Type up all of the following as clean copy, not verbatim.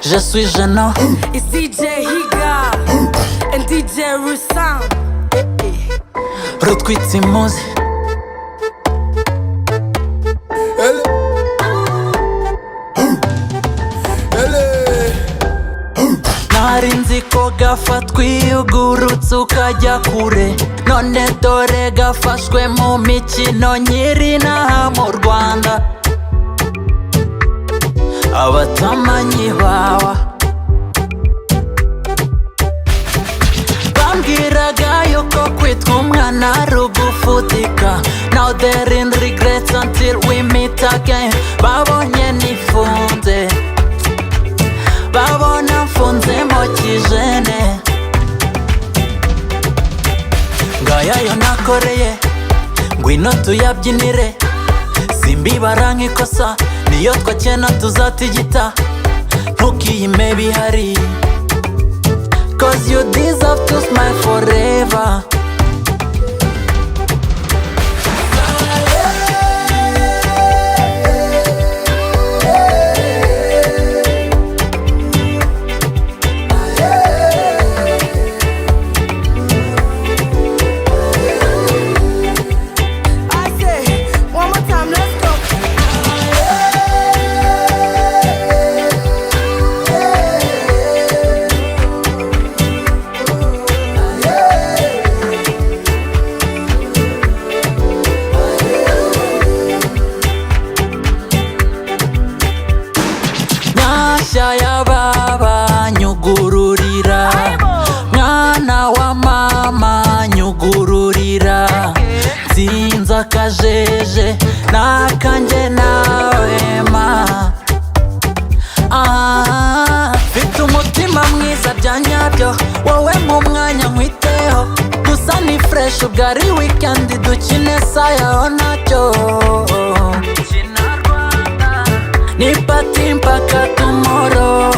Je suis gênant. It's DJ Higa and DJ Rusam. Rutwitse imuzi. Nari nzi ko gafatwa iyo ugurutse ukajya kure, none dore gafashwe mu mikino nyiri inaha mu Rwanda. Abatamanyi bawa bambwiraga yuko kwitwa umwana ari ugufutika. Now they're in regrets until we meet again. Babonye nifunze, babona mfunzemo kijene. Ngayayo nakoreye, ngwino tuyabyinire. Simbibara nk'ikosa, niyo twakena tuzatigita. Ntukiyime bihari, cause you deserve to smile forever. Ya baba nyugururira, mwana wa mama nyugururira. Nzinze akajeje nakanjye nawe ma. Mfite umutima mwiza bya nyabyo, wowe mu mwanya nkwiteho. Gusa ni fresh ubwo ari weekend dukine sayaho ntacyo. Ni pati mpaka tomorrow.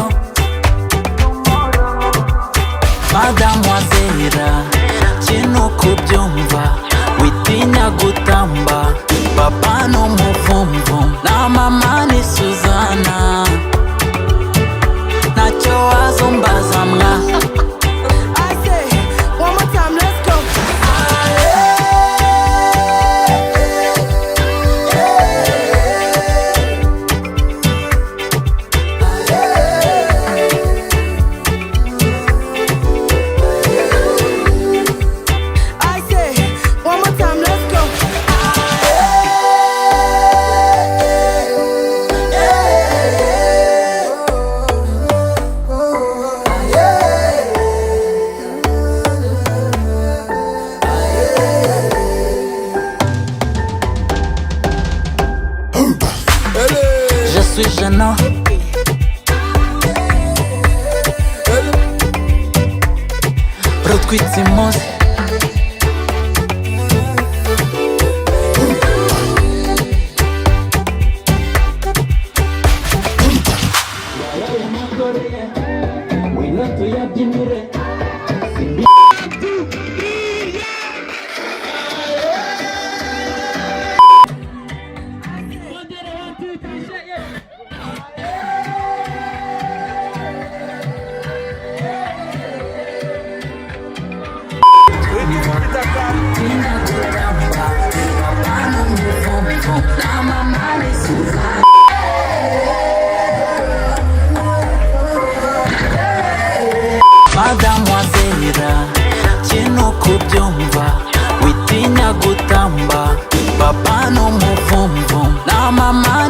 Mademoiselle kintu kubyumva, witinya gutamba. Papa n'umuvumvu na mama ni Suzana, ntacyo wazumbaza mwa. Je suis gênant. Rutwitse imuzi. Ngwino tuyabyinire. Mademoiselle kintu kubyumva, witinya gutamba. Papa n'umuvumvu na mama